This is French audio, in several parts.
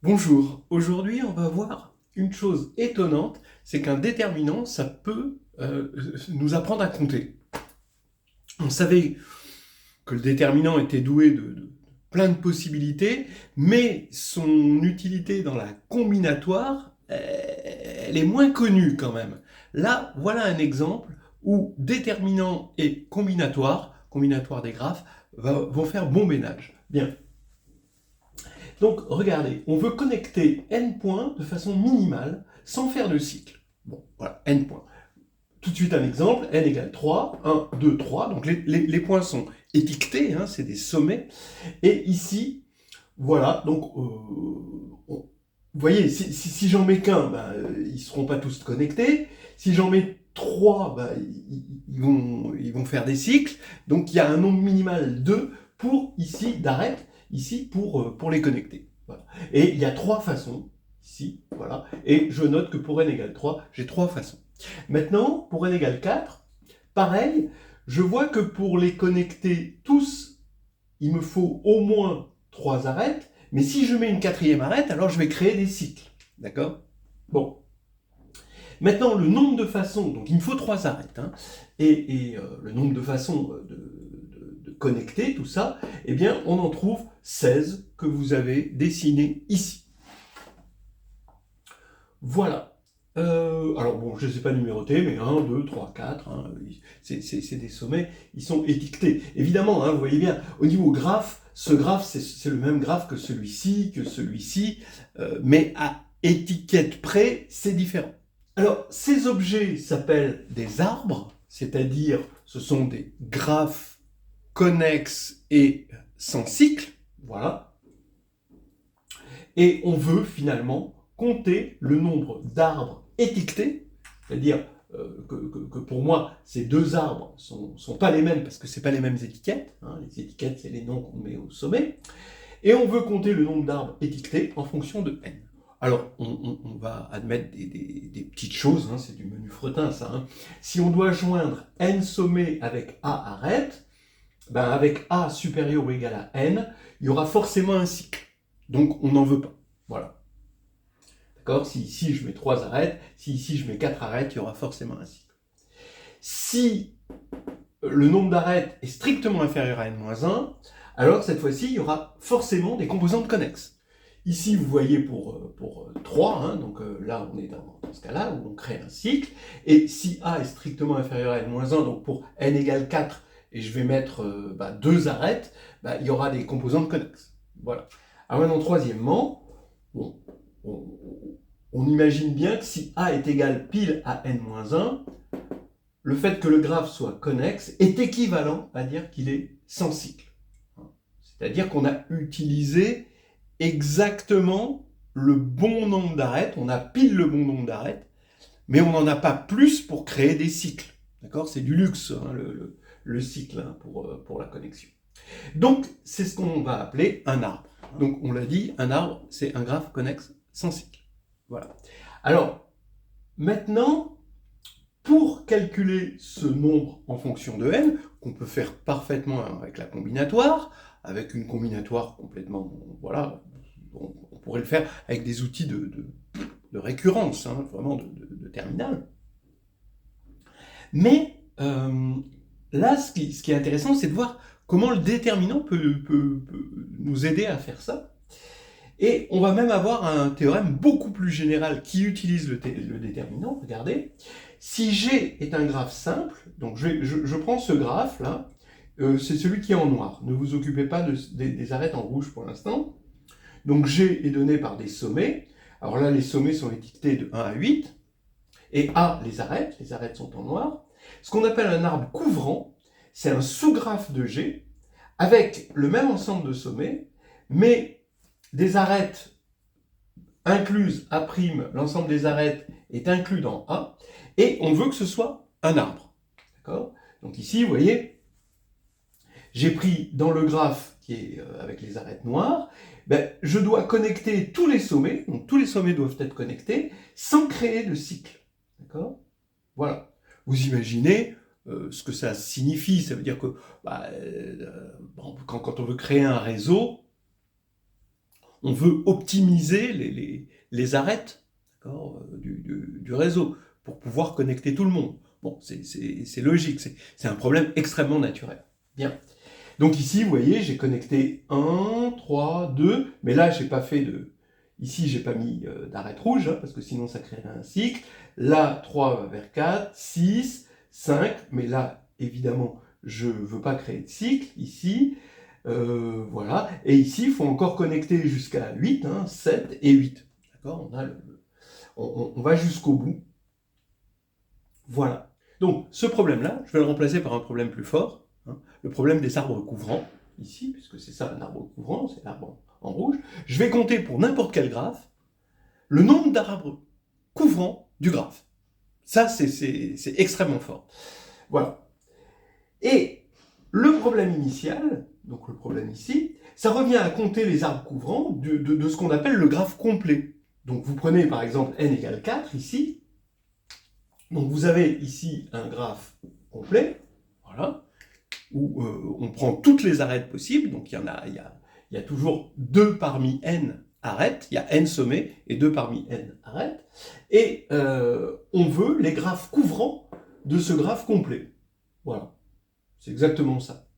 Bonjour, aujourd'hui on va voir une chose étonnante, c'est qu'un déterminant, ça peut nous apprendre à compter. On savait que le déterminant était doué de plein de possibilités, mais son utilité dans la combinatoire, elle est moins connue quand même. Là, voilà un exemple où déterminant et combinatoire des graphes, vont faire bon ménage. Bien. Donc, regardez, on veut connecter n points de façon minimale, sans faire de cycle. Bon, voilà, n points. Tout de suite un exemple, n égale 3, 1, 2, 3. Donc les points sont étiquetés, hein, c'est des sommets. Et ici, voilà, donc, vous voyez, si j'en mets qu'un, ben, ils ne seront pas tous connectés. Si j'en mets 3, ben, ils vont faire des cycles. Donc il y a un nombre minimal 2 pour, ici, d'arêtes, ici, pour les connecter. Voilà. Et il y a 3 façons, ici, voilà. Et je note que pour n égale 3, j'ai 3 façons. Maintenant, pour n égale 4, pareil, je vois que pour les connecter tous, il me faut au moins 3 arêtes, mais si je mets une quatrième arête, alors je vais créer des cycles. D'accord? Bon. Maintenant, le nombre de façons, donc il me faut 3 arêtes, hein, et le nombre de façons de connecter tout ça, eh bien, on en trouve 16 que vous avez dessinées ici. Voilà. Alors bon, je ne les ai pas numérotés, mais 1, 2, 3, 4, hein, c'est des sommets, ils sont étiquetés. Évidemment, hein, vous voyez bien, au niveau graphe, ce graphe, c'est le même graphe que celui-ci, mais à étiquette près, c'est différent. Alors, ces objets s'appellent des arbres, c'est-à-dire ce sont des graphes connexes et sans cycle, voilà. Et on veut finalement compter le nombre d'arbres étiquetés, c'est-à-dire que pour moi, ces deux arbres sont pas les mêmes parce que c'est pas les mêmes étiquettes. Hein, les étiquettes, c'est les noms qu'on met au sommet. Et on veut compter le nombre d'arbres étiquetés en fonction de n. Alors, on va admettre des petites choses, hein, c'est du menu fretin ça. Hein. Si on doit joindre n sommets avec a arête, ben avec a supérieur ou égal à n, il y aura forcément un cycle. Donc, on n'en veut pas. Voilà. D'accord? Si ici je mets 3 arêtes, si ici je mets 4 arêtes, il y aura forcément un cycle. Si le nombre d'arêtes est strictement inférieur à n-1, alors cette fois-ci, il y aura forcément des composantes connexes. Ici, vous voyez pour 3, hein, donc là, on est dans ce cas-là, où on crée un cycle. Et si A est strictement inférieur à n-1, donc pour n égale 4, et je vais mettre 2 arêtes, il y aura des composantes connexes. Voilà. Alors maintenant, troisièmement, bon, on imagine bien que si A est égal pile à n-1, le fait que le graphe soit connexe est équivalent à dire qu'il est sans cycle. C'est-à-dire qu'on a utilisé exactement le bon nombre d'arêtes, on a pile le bon nombre d'arêtes, mais on n'en a pas plus pour créer des cycles. D'accord? C'est du luxe, hein, le cycle, hein, pour la connexion. Donc, c'est ce qu'on va appeler un arbre. Donc, on l'a dit, un arbre, c'est un graphe connexe sans cycle. Voilà. Alors, maintenant, pour calculer ce nombre en fonction de n, qu'on peut faire parfaitement avec la combinatoire, avec une combinatoire complètement, voilà, on pourrait le faire avec des outils de récurrence, hein, vraiment de terminal. Mais là, ce qui est intéressant, c'est de voir comment le déterminant peut nous aider à faire ça. Et on va même avoir un théorème beaucoup plus général qui utilise le déterminant. Regardez, si G est un graphe simple, donc je prends ce graphe-là, c'est celui qui est en noir. Ne vous occupez pas des arêtes en rouge pour l'instant. Donc G est donné par des sommets. Alors là, les sommets sont étiquetés de 1 à 8. Et A, les arêtes sont en noir. Ce qu'on appelle un arbre couvrant, c'est un sous-graphe de G avec le même ensemble de sommets, mais des arêtes incluses A', l'ensemble des arêtes est inclus dans A, et on veut que ce soit un arbre. D'accord? Donc ici, vous voyez, j'ai pris dans le graphe qui est avec les arêtes noires, je dois connecter tous les sommets, donc tous les sommets doivent être connectés, sans créer de cycle. D'accord? Voilà. Vous imaginez ce que ça signifie. Ça veut dire que quand on veut créer un réseau, on veut optimiser les arêtes, d'accord, du réseau pour pouvoir connecter tout le monde. Bon, c'est logique, c'est un problème extrêmement naturel. Bien. Donc ici, vous voyez, j'ai connecté 1, 3, 2, mais là, j'ai pas fait de... Ici, j'ai pas mis d'arête rouge, hein, parce que sinon, ça créerait un cycle. Là, 3 va vers 4, 6, 5, mais là, évidemment, je veux pas créer de cycle, ici. Voilà. Et ici, il faut encore connecter jusqu'à 8, hein, 7 et 8. D'accord, on va jusqu'au bout. Voilà. Donc, ce problème-là, je vais le remplacer par un problème plus fort, hein, le problème des arbres couvrants, ici, puisque c'est ça un arbre couvrant, c'est l'arbre en rouge. Je vais compter pour n'importe quel graphe le nombre d'arbres couvrants du graphe. Ça, c'est extrêmement fort. Voilà. Et le problème initial, donc le problème ici, ça revient à compter les arbres couvrants de ce qu'on appelle le graphe complet. Donc vous prenez par exemple n égale 4 ici. Donc vous avez ici un graphe complet, voilà, où on prend toutes les arêtes possibles. Donc il y a toujours 2 parmi n arêtes, il y a n sommets et 2 parmi n arêtes. Et on veut les graphes couvrants de ce graphe complet. Voilà. C'est exactement ça.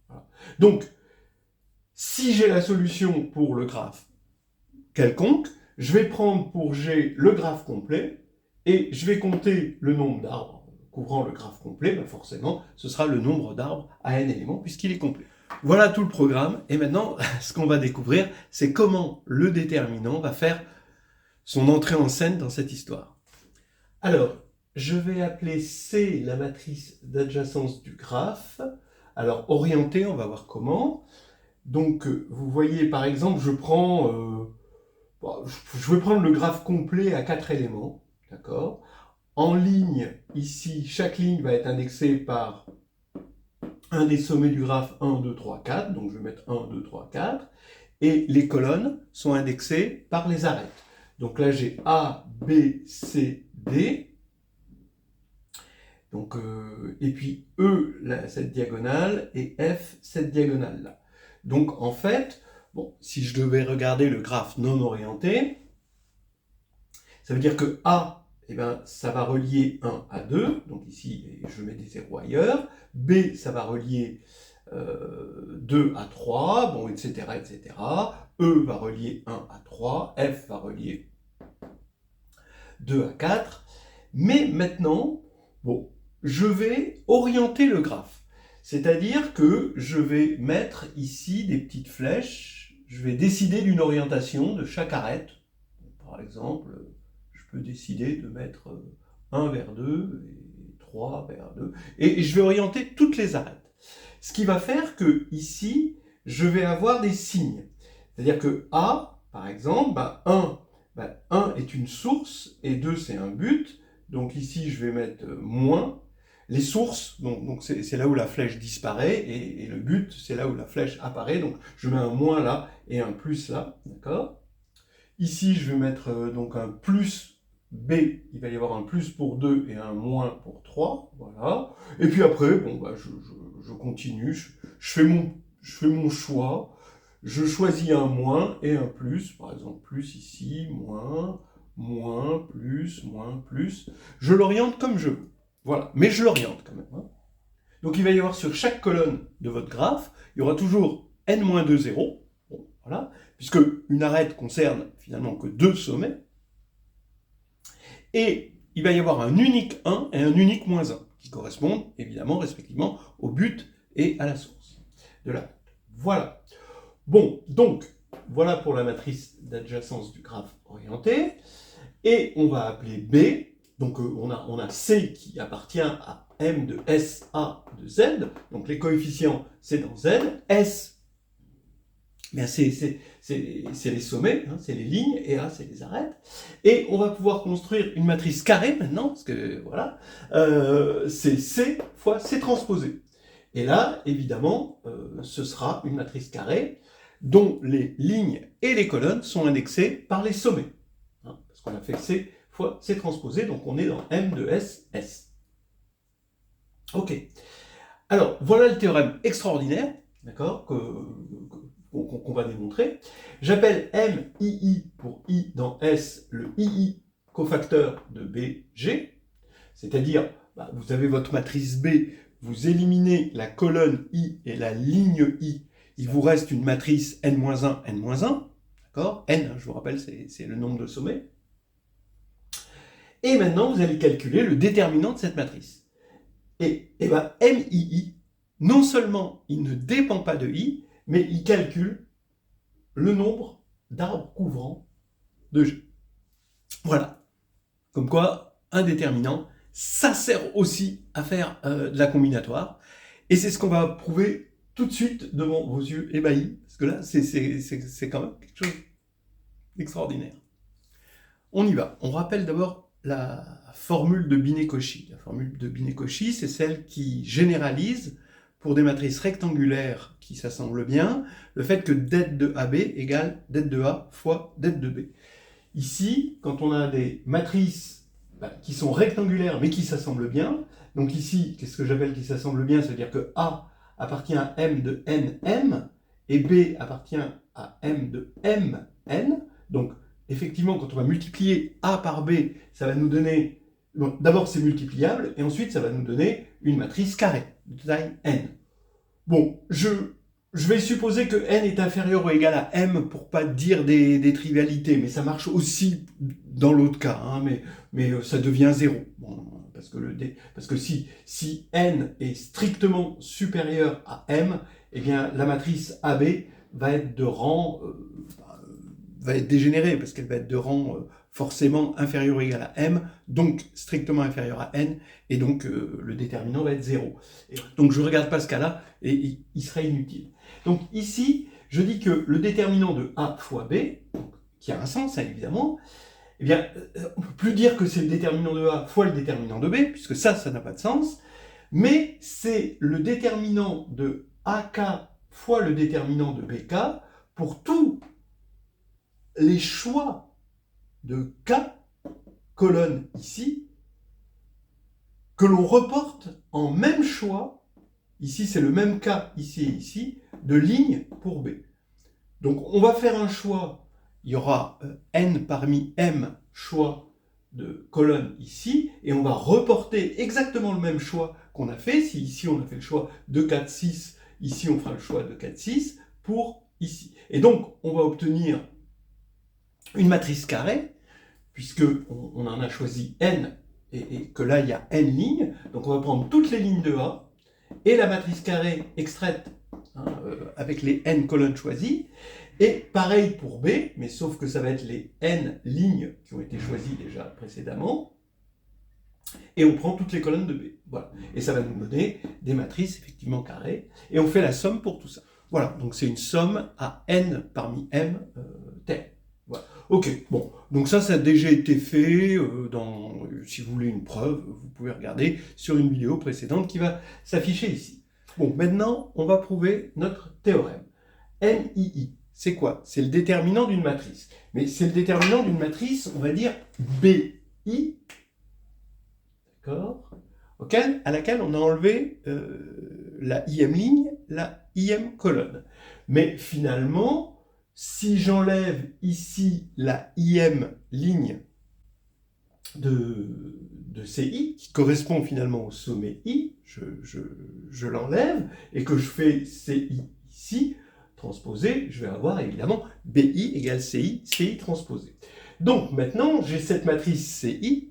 Voilà. Donc, si j'ai la solution pour le graphe quelconque, je vais prendre pour G le graphe complet, et je vais compter le nombre d'arbres couvrant le graphe complet, ben forcément, ce sera le nombre d'arbres à n éléments, puisqu'il est complet. Voilà tout le programme, et maintenant, ce qu'on va découvrir, c'est comment le déterminant va faire son entrée en scène dans cette histoire. Alors, je vais appeler C la matrice d'adjacence du graphe. Alors, orienté, on va voir comment. Donc, vous voyez, par exemple, je vais prendre le graphe complet à 4 éléments. D'accord ? En ligne, ici, chaque ligne va être indexée par un des sommets du graphe 1, 2, 3, 4. Donc, je vais mettre 1, 2, 3, 4. Et les colonnes sont indexées par les arêtes. Donc là, j'ai A, B, C, D. Donc, et puis E, là, cette diagonale, et F, cette diagonale-là. Donc, en fait, bon, si je devais regarder le graphe non orienté, ça veut dire que A, eh ben, ça va relier 1 à 2, donc ici, je mets des zéros ailleurs. B, ça va relier 2 à 3, bon, etc., etc. E va relier 1 à 3, F va relier 2 à 4. Mais maintenant, bon, je vais orienter le graphe. C'est-à-dire que je vais mettre ici des petites flèches, je vais décider d'une orientation de chaque arête. Par exemple, je peux décider de mettre 1 vers 2 et 3 vers 2, et je vais orienter toutes les arêtes. Ce qui va faire que ici, je vais avoir des signes. C'est-à-dire que A, par exemple, 1 est une source et 2 c'est un but. Donc ici, je vais mettre moins. Les sources, donc c'est là où la flèche disparaît, et le but, c'est là où la flèche apparaît. Donc je mets un moins là et un plus là, d'accord ? Ici, je vais mettre donc un plus B, il va y avoir un plus pour 2 et un moins pour 3, voilà. Et puis après, bon, bah, je continue, je fais mon choix, je choisis un moins et un plus, par exemple plus ici, moins, plus, je l'oriente comme je veux. Voilà, mais je l'oriente quand même. Hein. Donc il va y avoir sur chaque colonne de votre graphe, il y aura toujours n-2 zéros, bon, voilà, puisque une arête concerne finalement que 2 sommets, et il va y avoir un unique 1 et un unique moins 1, qui correspondent évidemment respectivement au but et à la source de l'arête. Voilà. Bon, donc, voilà pour la matrice d'adjacence du graphe orienté, et on va appeler B. Donc on a C qui appartient à M de S, A de Z. Donc les coefficients, c'est dans Z. S, bien c'est les sommets, hein, c'est les lignes, et A, c'est les arêtes. Et on va pouvoir construire une matrice carrée maintenant, parce que voilà, c'est C fois C transposé. Et là, évidemment, ce sera une matrice carrée dont les lignes et les colonnes sont indexées par les sommets. Hein, parce qu'on a fait C fois C transposé, donc on est dans M de S, S. Ok. Alors, voilà le théorème extraordinaire, d'accord, qu'on va démontrer. J'appelle MII pour I dans S, le II cofacteur de BG, c'est-à-dire, vous avez votre matrice B, vous éliminez la colonne I et la ligne I, il vous reste une matrice n-1, n-1, d'accord? N, je vous rappelle, c'est le nombre de sommets. Et maintenant, vous allez calculer le déterminant de cette matrice. Et MII, non seulement il ne dépend pas de I, mais il calcule le nombre d'arbres couvrants de G. Voilà. Comme quoi, un déterminant, ça sert aussi à faire de la combinatoire. Et c'est ce qu'on va prouver tout de suite devant vos yeux ébahis. Parce que là, c'est quand même quelque chose d'extraordinaire. On y va. On rappelle d'abord la formule de Binet-Cauchy. La formule de Binet-Cauchy, c'est celle qui généralise pour des matrices rectangulaires qui s'assemblent bien, le fait que det de AB égale det de A fois det de B. Ici, quand on a des matrices qui sont rectangulaires mais qui s'assemblent bien, donc ici, qu'est-ce que j'appelle qui s'assemblent bien? C'est-à-dire que A appartient à M de NM et B appartient à M de MN. Donc, effectivement, quand on va multiplier A par B, ça va nous donner... D'abord, c'est multipliable, et ensuite, ça va nous donner une matrice carrée, de taille n. Bon, je vais supposer que n est inférieur ou égal à m pour pas dire des trivialités, mais ça marche aussi dans l'autre cas, hein, mais ça devient 0. Bon, parce que si n est strictement supérieur à m, eh bien, la matrice AB va être de rang... va être dégénérée, parce qu'elle va être de rang forcément inférieur ou égal à m, donc strictement inférieur à n, et donc le déterminant va être 0. Et donc je ne regarde pas ce cas-là, et il serait inutile. Donc ici, je dis que le déterminant de A fois B, qui a un sens, hein, évidemment, eh bien, on ne peut plus dire que c'est le déterminant de A fois le déterminant de B, puisque ça n'a pas de sens, mais c'est le déterminant de AK fois le déterminant de BK pour tous les choix de K, colonne ici, que l'on reporte en même choix, ici c'est le même K, ici et ici, de ligne pour B. Donc on va faire un choix, il y aura n parmi m choix de colonne ici, et on va reporter exactement le même choix qu'on a fait. Si ici on a fait le choix de 4, 6, ici on fera le choix de 4, 6 pour ici. Et donc on va obtenir une matrice carrée, puisque on en a choisi n, et que là il y a n lignes, donc on va prendre toutes les lignes de A, et la matrice carrée extraite, hein, avec les n colonnes choisies, et pareil pour B, mais sauf que ça va être les n lignes qui ont été choisies déjà précédemment, et on prend toutes les colonnes de B. Voilà. Et ça va nous donner des matrices effectivement carrées, et on fait la somme pour tout ça. Voilà, donc c'est une somme à n parmi m telle. Voilà. Ok, bon, donc ça a déjà été fait, si vous voulez une preuve, vous pouvez regarder sur une vidéo précédente qui va s'afficher ici. Bon, maintenant, on va prouver notre théorème. MII, c'est quoi? C'est le déterminant d'une matrice. Mais c'est le déterminant d'une matrice, on va dire, BI, d'accord, à laquelle on a enlevé la IM ligne, la IM colonne. Mais finalement, si j'enlève ici la IM ligne de CI, qui correspond finalement au sommet I, je l'enlève, et que je fais CI ici, transposé, je vais avoir évidemment BI égale CI, CI transposé. Donc maintenant, j'ai cette matrice CI.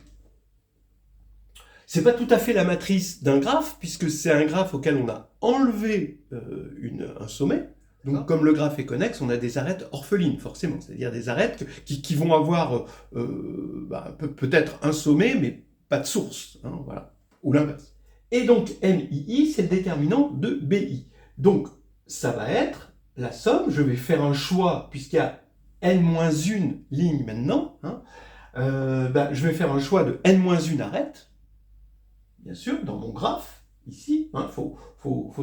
C'est pas tout à fait la matrice d'un graphe, puisque c'est un graphe auquel on a enlevé un sommet. Donc, comme le graphe est connexe, on a des arêtes orphelines, forcément. C'est-à-dire des arêtes qui vont avoir peut-être un sommet, mais pas de source. Hein, voilà. Ou l'inverse. Et donc, MII, c'est le déterminant de BI. Donc, ça va être la somme. Je vais faire un choix, puisqu'il y a n-1 ligne maintenant. Hein, je vais faire un choix de n-1 arête, bien sûr, dans mon graphe, ici. Hein, faut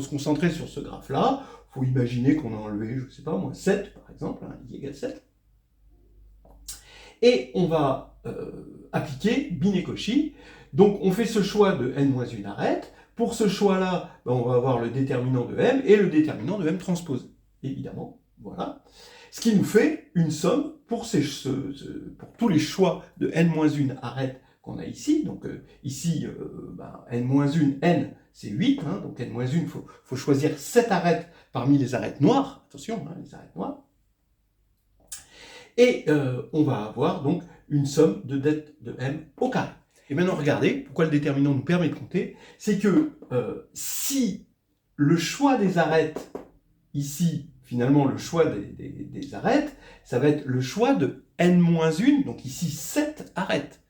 se concentrer sur ce graphe-là. Il faut imaginer qu'on a enlevé, je ne sais pas moi, 7 par exemple, hein, I égale 7. Et on va appliquer Binet-Cauchy. Donc on fait ce choix de n-1 arête. Pour ce choix-là, on va avoir le déterminant de m et le déterminant de m transposé, évidemment. Voilà. Ce qui nous fait une somme pour tous les choix de n-1 arêtes qu'on a ici. Donc ici, n-1, n, c'est 8. Hein, donc n-1, il faut choisir 7 arêtes parmi les arêtes noires. Attention, hein, les arêtes noires. Et on va avoir donc une somme de det de m au carré. Et maintenant, regardez, pourquoi le déterminant nous permet de compter, c'est que si le choix des arêtes, ici, finalement, le choix des arêtes, ça va être le choix de n-1, donc ici 7 arêtes.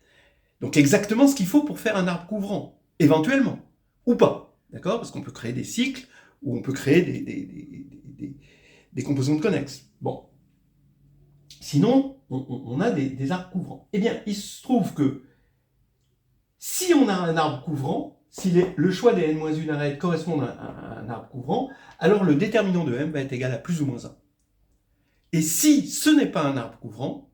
Donc exactement ce qu'il faut pour faire un arbre couvrant, éventuellement, ou pas, d'accord? Parce qu'on peut créer des cycles, ou on peut créer des composantes connexes. Bon. Sinon, on a des arbres couvrants. Eh bien, il se trouve que si on a un arbre couvrant, si le choix des n-1 arêtes correspond à un arbre couvrant, alors le déterminant de m va être égal à plus ou moins 1. Et si ce n'est pas un arbre couvrant,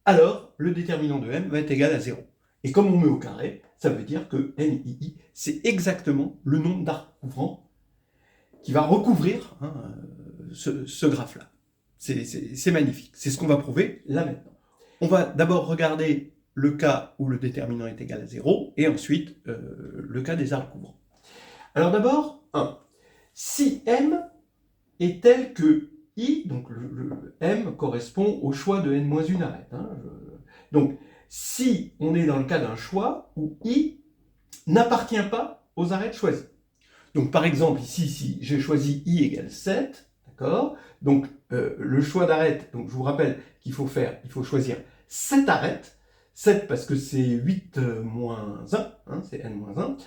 alors le déterminant de m va être égal à 0. Et comme on met au carré, ça veut dire que NII, c'est exactement le nombre d'arbres couvrants qui va recouvrir ce graphe-là. C'est magnifique. C'est ce qu'on va prouver là maintenant. On va d'abord regarder le cas où le déterminant est égal à 0, et ensuite le cas des arbres couvrants. Alors d'abord, 1. Si m est tel que i, donc le m correspond au choix de n-1 arête. Hein, donc, si on est dans le cas d'un choix où i n'appartient pas aux arêtes choisies. Donc par exemple, ici, si j'ai choisi i égale 7, d'accord, donc le choix d'arête, donc je vous rappelle qu'il faut choisir 7 arêtes, 7 parce que c'est 8 moins 1, hein, c'est n-1.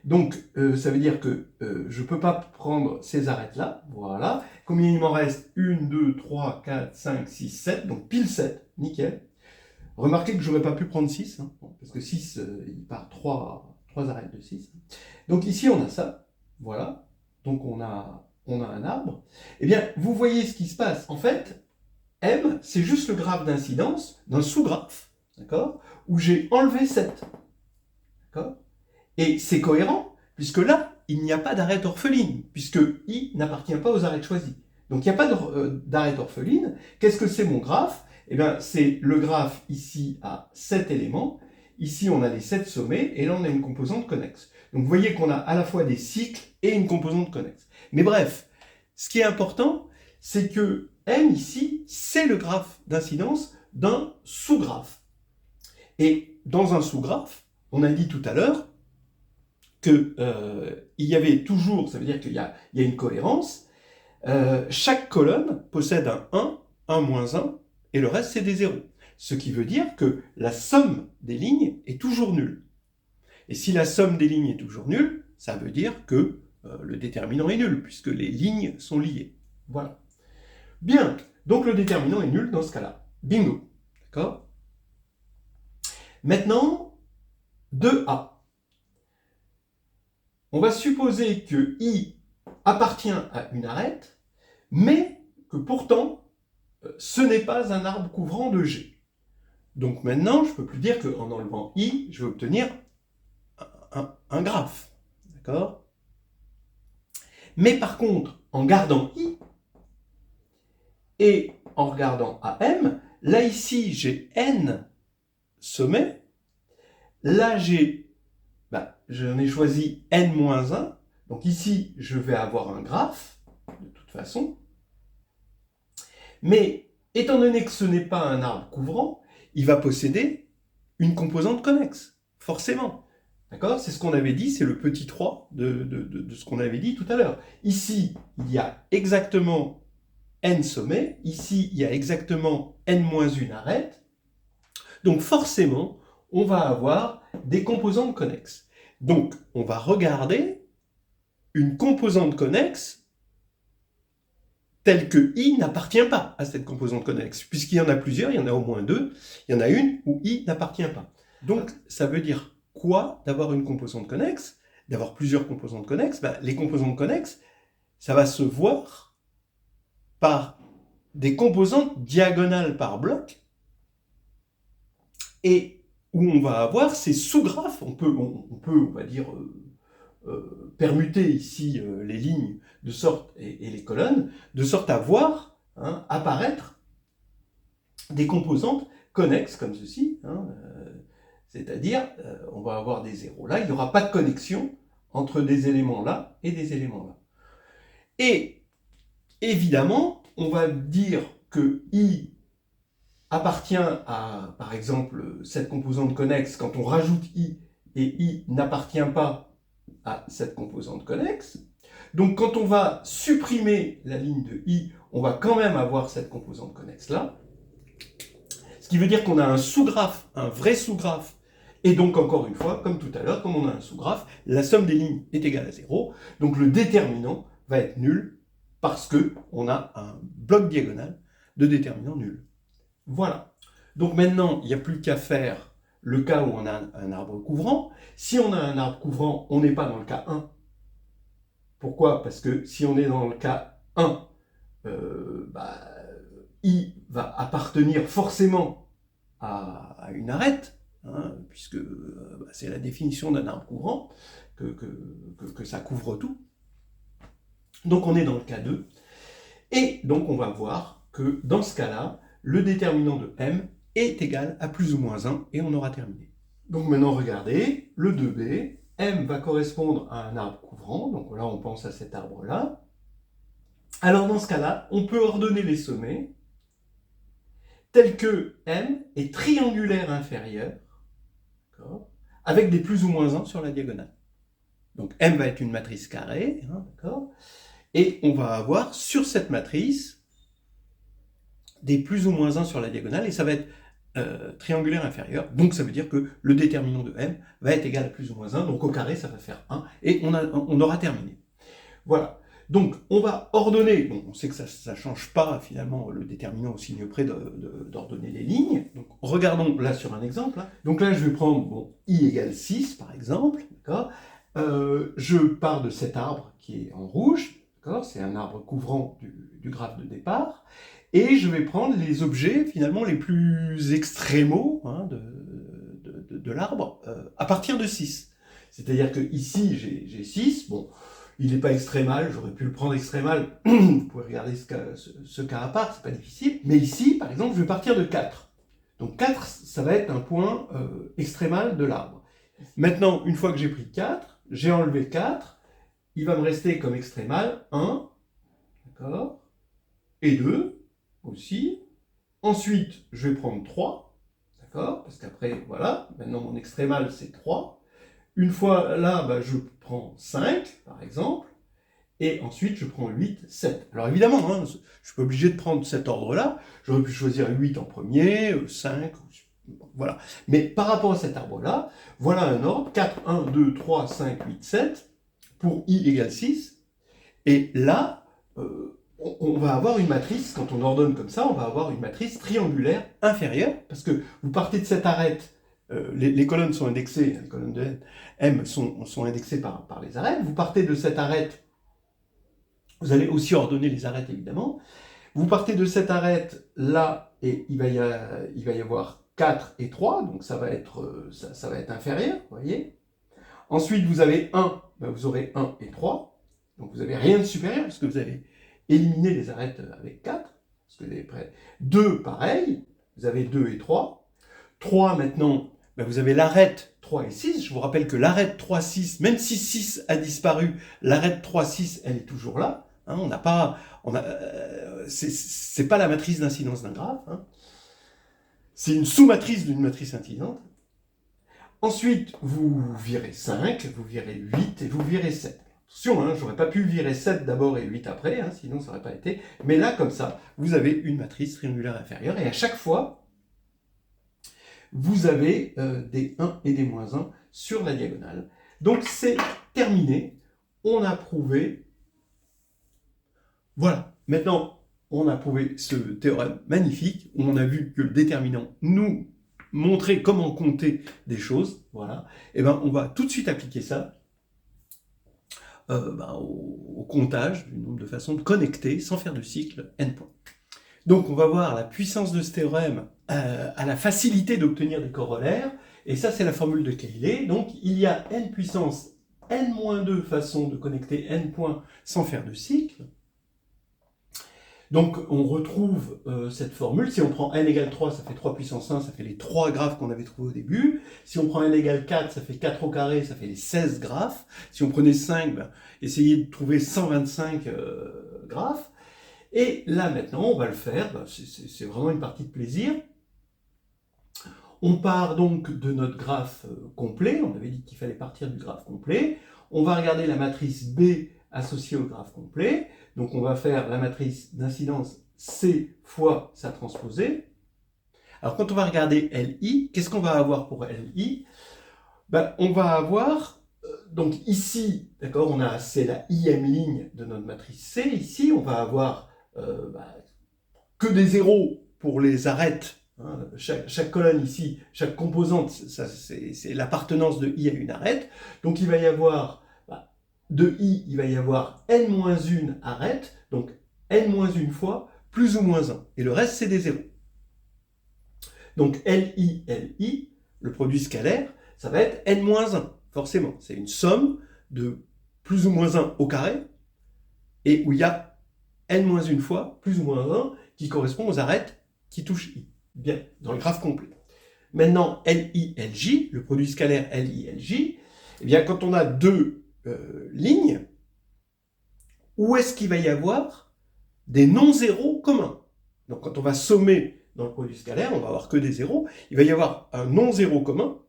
Donc ça veut dire que je ne peux pas prendre ces arêtes-là, voilà. Combien il m'en reste? 1, 2, 3, 4, 5, 6, 7, donc pile 7, nickel. Remarquez que je n'aurais pas pu prendre 6, hein, parce que 6, il part 3 arêtes de 6. Donc ici on a ça, voilà. Donc on a un arbre. Eh bien, vous voyez ce qui se passe. En fait, M, c'est juste le graphe d'incidence d'un sous-graphe, d'accord, où j'ai enlevé 7. D'accord? Et c'est cohérent, puisque là, il n'y a pas d'arête orpheline, puisque I n'appartient pas aux arêtes choisies. Donc il n'y a pas d'arête orpheline. Qu'est-ce que c'est mon graphe? Eh bien, c'est le graphe ici à 7 éléments. Ici, on a les 7 sommets, et là, on a une composante connexe. Donc vous voyez qu'on a à la fois des cycles et une composante connexe. Mais bref, ce qui est important, c'est que M ici, c'est le graphe d'incidence d'un sous-graphe. Et dans un sous-graphe, on a dit tout à l'heure qu'il y avait toujours, ça veut dire qu'il y a une cohérence, chaque colonne possède un 1, un moins 1, et le reste c'est des zéros. Ce qui veut dire que la somme des lignes est toujours nulle. Et si la somme des lignes est toujours nulle, ça veut dire que le déterminant est nul, puisque les lignes sont liées. Voilà. Bien, donc le déterminant est nul dans ce cas-là. Bingo. D'accord? Maintenant, 2A. On va supposer que I appartient à une arête, mais que pourtant, ce n'est pas un arbre couvrant de G. Donc maintenant, je ne peux plus dire qu'en enlevant I, je vais obtenir un graphe. D'accord? Mais par contre, en gardant I, et en regardant AM, là ici j'ai N sommets, là j'en ai choisi N-1, donc ici je vais avoir un graphe, de toute façon, mais étant donné que ce n'est pas un arbre couvrant, il va posséder une composante connexe, forcément. D'accord? C'est ce qu'on avait dit, c'est le petit 3 de ce qu'on avait dit tout à l'heure. Ici, il y a exactement n sommets, ici, il y a exactement n-1 arête. Donc forcément, on va avoir des composantes connexes. Donc, on va regarder une composante connexe telle que I n'appartient pas à cette composante connexe. Puisqu'il y en a plusieurs, il y en a au moins 2, il y en a une où I n'appartient pas. Donc, ça veut dire quoi d'avoir une composante connexe? D'avoir plusieurs composantes connexes? Les composantes connexes, ça va se voir par des composantes diagonales par bloc, et où on va avoir ces sous-graphes. On peut, on va dire, permuter ici les lignes de sorte et les colonnes, de sorte à voir hein, apparaître des composantes connexes comme ceci, hein, c'est-à-dire on va avoir des zéros là, il n'y aura pas de connexion entre des éléments là et des éléments là. Et évidemment, on va dire que I appartient à, par exemple, cette composante connexe quand on rajoute I, et I n'appartient pas à cette composante connexe. Donc quand on va supprimer la ligne de I, on va quand même avoir cette composante connexe là. Ce qui veut dire qu'on a un sous-graphe, un vrai sous-graphe. Et donc encore une fois, comme tout à l'heure, comme on a un sous-graphe, la somme des lignes est égale à 0. Donc le déterminant va être nul parce qu'on a un bloc diagonal de déterminant nul. Voilà. Donc maintenant, il n'y a plus qu'à faire le cas où on a un arbre couvrant. Si on a un arbre couvrant, on n'est pas dans le cas 1. Pourquoi? Parce que si on est dans le cas 1, I va appartenir forcément à une arête, hein, puisque c'est la définition d'un arbre couvrant, que ça couvre tout. Donc on est dans le cas 2. Et donc on va voir que dans ce cas-là, le déterminant de M est égal à plus ou moins 1, et on aura terminé. Donc maintenant, regardez, le 2b, M va correspondre à un arbre couvrant, donc là on pense à cet arbre-là. Alors dans ce cas-là, on peut ordonner les sommets tels que M est triangulaire inférieur, avec des plus ou moins 1 sur la diagonale. Donc M va être une matrice carrée, hein, d'accord, et on va avoir sur cette matrice des plus ou moins 1 sur la diagonale, et ça va être triangulaire inférieur, donc ça veut dire que le déterminant de M va être égal à plus ou moins 1, donc au carré ça va faire 1, et on aura terminé. Voilà, donc on va ordonner, bon, on sait que ça ne change pas finalement le déterminant au signe près d'ordonner les lignes, donc regardons là sur un exemple, hein. Donc là je vais prendre bon, I égale 6 par exemple, d'accord, je pars de cet arbre qui est en rouge, c'est un arbre couvrant du graphe de départ, et je vais prendre les objets finalement les plus extrémaux, hein, de l'arbre à partir de 6. C'est-à-dire que ici j'ai 6, bon, il n'est pas extrémal, j'aurais pu le prendre extrémal, vous pouvez regarder ce cas à part, c'est pas difficile, mais ici par exemple je vais partir de 4. Donc 4 ça va être un point extrémal de l'arbre. Maintenant, une fois que j'ai pris 4, j'ai enlevé 4, il va me rester comme extrémal 1, d'accord, et 2 aussi. Ensuite, je vais prendre 3, d'accord, parce qu'après, voilà, maintenant mon extrémal c'est 3. Une fois là, je prends 5, par exemple, et ensuite je prends 8, 7. Alors évidemment, hein, je ne suis pas obligé de prendre cet ordre-là, j'aurais pu choisir 8 en premier, 5, voilà. Mais par rapport à cet arbre-là, voilà un ordre, 4, 1, 2, 3, 5, 8, 7, pour I égale 6, et là, on va avoir une matrice, quand on ordonne comme ça, on va avoir une matrice triangulaire inférieure, parce que vous partez de cette arête, les colonnes sont indexées, les colonnes de M sont indexées par les arêtes, vous partez de cette arête, vous allez aussi ordonner les arêtes évidemment, vous partez de cette arête là, et il va y avoir 4 et 3, donc ça va être inférieur, vous voyez. Ensuite vous avez 1, vous aurez 1 et 3, donc vous n'avez rien de supérieur, parce que vous avez éliminé les arêtes avec 4, parce que vous avez près 2, pareil, vous avez 2 et 3. 3 maintenant, vous avez l'arête 3 et 6. Je vous rappelle que l'arête 3, 6, même si 6 a disparu, l'arête 3, 6, elle est toujours là. Hein, c'est pas la matrice d'incidence d'un graphe. Hein. C'est une sous-matrice d'une matrice incidente. Ensuite, vous virez 5, vous virez 8 et vous virez 7. Attention, hein, j'aurais pas pu virer 7 d'abord et 8 après, hein, sinon ça n'aurait pas été. Mais là, comme ça, vous avez une matrice triangulaire inférieure, et à chaque fois, vous avez des 1 et des moins 1 sur la diagonale. Donc c'est terminé, on a prouvé, voilà, maintenant on a prouvé ce théorème magnifique, où on a vu que le déterminant nous montrait comment compter des choses, voilà, et on va tout de suite appliquer ça au comptage du nombre de façons de connecter sans faire de cycle n points. Donc on va voir la puissance de ce théorème à la facilité d'obtenir des corollaires, et ça c'est la formule de Cayley. Donc il y a n puissance n-2 façons de connecter n points sans faire de cycle. Donc on retrouve cette formule. Si on prend n égale 3, ça fait 3 puissance 1, ça fait les 3 graphes qu'on avait trouvés au début. Si on prend n égale 4, ça fait 4 au carré, ça fait les 16 graphes. Si on prenait 5, ben, essayez de trouver 125 graphes. Et là maintenant, on va le faire, ben, c'est vraiment une partie de plaisir. On part donc de notre graphe complet, on avait dit qu'il fallait partir du graphe complet. On va regarder la matrice B associée au graphe complet. Donc on va faire la matrice d'incidence C fois sa transposée. Alors quand on va regarder LI, qu'est-ce qu'on va avoir pour LI? Ben, on va avoir, donc ici, d'accord, c'est la IM ligne de notre matrice C. Ici, on va avoir que des zéros pour les arêtes. Hein, chaque colonne ici, chaque composante, c'est l'appartenance de I à une arête. Donc il va y avoir, de I, il va y avoir n-1 arête, donc n-1 fois, plus ou moins 1. Et le reste, c'est des zéros. Donc LI, LI, le produit scalaire, ça va être n-1, forcément. C'est une somme de plus ou moins 1 au carré, et où il y a n-1 fois, plus ou moins 1, qui correspond aux arêtes qui touchent I. Bien, dans le graphe complet. Maintenant, LI, LJ, le produit scalaire LI, LJ, eh bien, quand on a deux lignes, où est-ce qu'il va y avoir des non-zéros communs? Donc, quand on va sommer dans le produit scalaire, on va avoir que des zéros, il va y avoir un non-zéro commun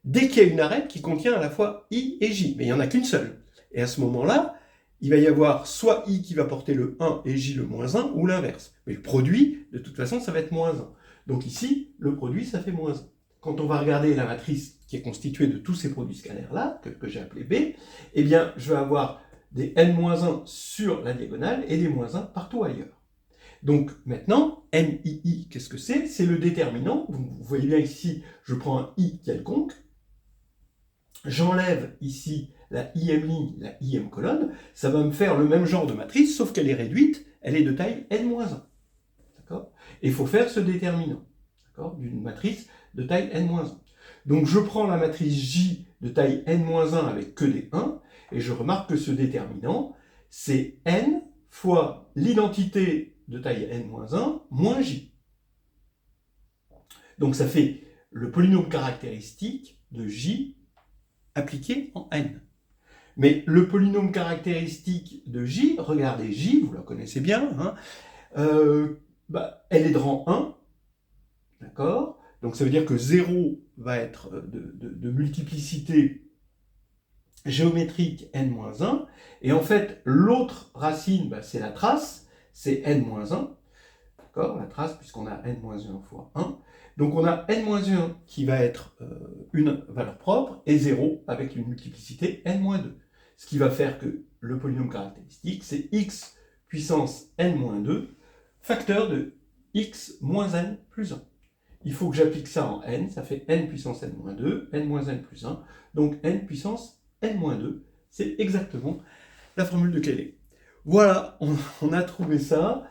dès qu'il y a une arête qui contient à la fois I et J, mais il n'y en a qu'une seule. Et à ce moment-là, il va y avoir soit I qui va porter le 1 et J le moins 1, ou l'inverse. Mais le produit, de toute façon, ça va être moins 1. Donc ici, le produit, ça fait moins 1. Quand on va regarder la matrice qui est constituée de tous ces produits scalaires-là, que j'ai appelé B, eh bien, je vais avoir des n-1 sur la diagonale et des moins 1 partout ailleurs. Donc maintenant, NII, qu'est-ce que c'est? C'est le déterminant. Donc, vous voyez bien ici, je prends un I quelconque. J'enlève ici la IM ligne, la IM colonne, ça va me faire le même genre de matrice, sauf qu'elle est réduite, elle est de taille n-1. D'accord? Et il faut faire ce déterminant, d'accord, d'une matrice de taille n-1. Donc je prends la matrice J de taille n-1 avec que des 1, et je remarque que ce déterminant, c'est n fois l'identité de taille n-1 moins J. Donc ça fait le polynôme caractéristique de J appliqué en n. Mais le polynôme caractéristique de J, regardez J, vous la connaissez bien, hein, elle est de rang 1, d'accord? Donc ça veut dire que 0 va être de multiplicité géométrique n-1, et en fait l'autre racine, c'est la trace, c'est n-1, d'accord? La trace, puisqu'on a n-1 fois 1. Donc on a n-1 qui va être une valeur propre, et 0 avec une multiplicité n-2. Ce qui va faire que le polynôme caractéristique, c'est x puissance n-2, facteur de x moins n plus 1. Il faut que j'applique ça en n, ça fait n puissance n-2, n moins n plus 1, donc n puissance n-2, c'est exactement la formule de Cayley. Voilà, on a trouvé ça.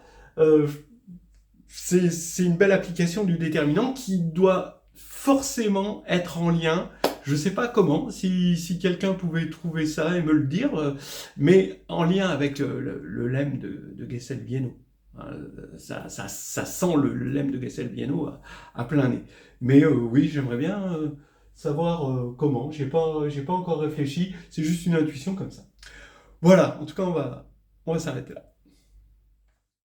C'est une belle application du déterminant qui doit forcément être en lien. Je ne sais pas comment, si quelqu'un pouvait trouver ça et me le dire, mais en lien avec le lemme de Gessel-Bienno. Ça sent le lemme de Gessel-Bienno à plein nez. Mais oui, j'aimerais bien savoir comment. J'ai pas encore réfléchi, c'est juste une intuition comme ça. Voilà, en tout cas, on va s'arrêter là.